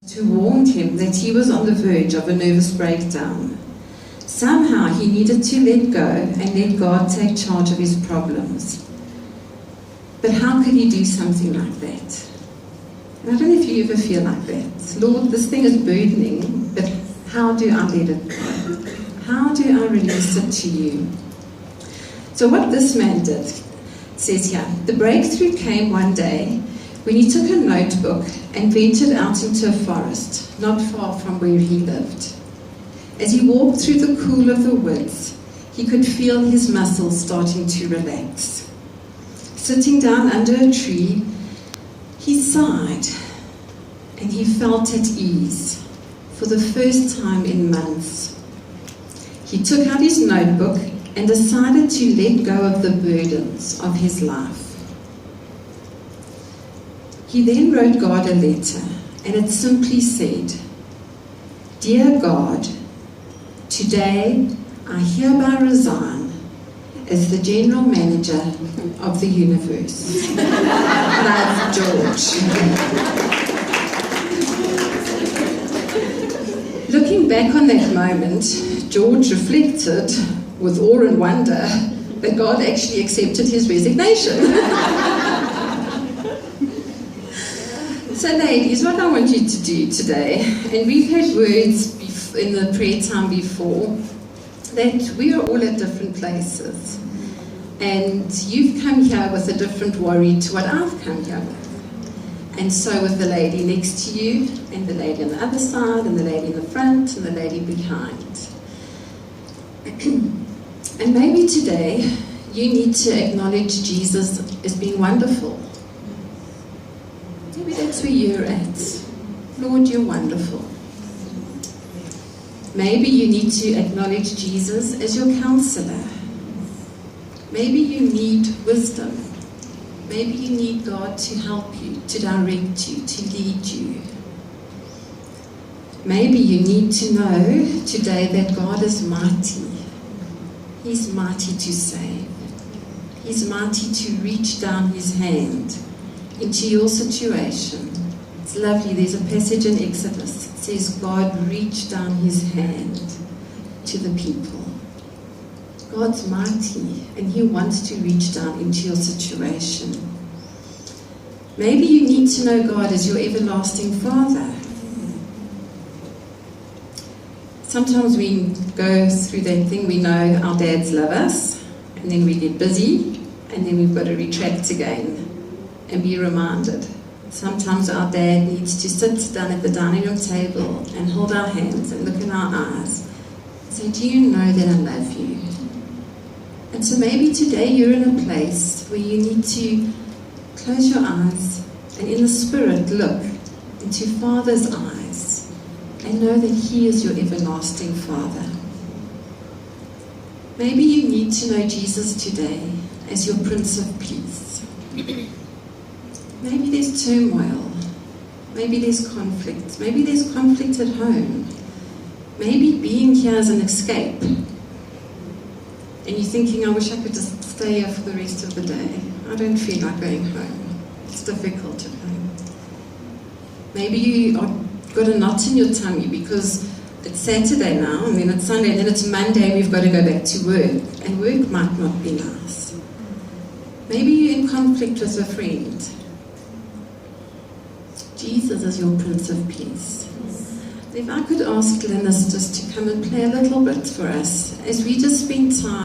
who warned him that he was on the verge of a nervous breakdown. Somehow he needed to let go and let God take charge of his problems. But how could he do something like that? And I don't know if you ever feel like that. Lord, this thing is burdening, but how do I let it go? How do I release it to you? So what this man did, says here, the breakthrough came one day when he took a notebook and ventured out into a forest, not far from where he lived. As he walked through the cool of the woods, he could feel his muscles starting to relax. Sitting down under a tree, he sighed and he felt at ease for the first time in months. He took out his notebook and decided to let go of the burdens of his life. He then wrote God a letter, and it simply said, "Dear God, today I hereby resign as the general manager of the universe. Love, George." Looking back on that moment, George reflected with awe and wonder that God actually accepted his resignation. So ladies, what I want you to do today, and we've had words in the prayer time before, that we are all at different places. And you've come here with a different worry to what I've come here with. And so with the lady next to you, and the lady on the other side, and the lady in the front, and the lady behind. And maybe today, you need to acknowledge Jesus as being wonderful. Maybe that's where you're at. Lord, you're wonderful. Maybe you need to acknowledge Jesus as your counselor. Maybe you need wisdom. Maybe you need God to help you, to direct you, to lead you. Maybe you need to know today that God is mighty. He's mighty to save. He's mighty to reach down his hand into your situation. It's lovely. There's a passage in Exodus. It says God reached down his hand to the people. God's mighty and he wants to reach down into your situation. Maybe you need to know God as your everlasting Father. Sometimes we go through that thing, we know our dads love us, and then we get busy, and then we've got to retract again and be reminded. Sometimes our dad needs to sit down at the dining room table and hold our hands and look in our eyes and say, "Do you know that I love you?" And so maybe today you're in a place where you need to close your eyes and in the Spirit look into Father's eyes and know that he is your everlasting Father. Maybe you need to know Jesus today as your Prince of Peace. Maybe there's turmoil. Maybe there's conflict. Maybe there's conflict at home. Maybe being here is an escape. And you're thinking, I wish I could just stay here for the rest of the day. I don't feel like going home. It's difficult at home. Maybe you got a knot in your tummy because it's Saturday now, and then it's Sunday, and then it's Monday, and we've got to go back to work. And work might not be nice. Maybe you're in conflict with a friend. Jesus is your Prince of Peace. If I could ask Glynis just to come and play a little bit for us as we just spend time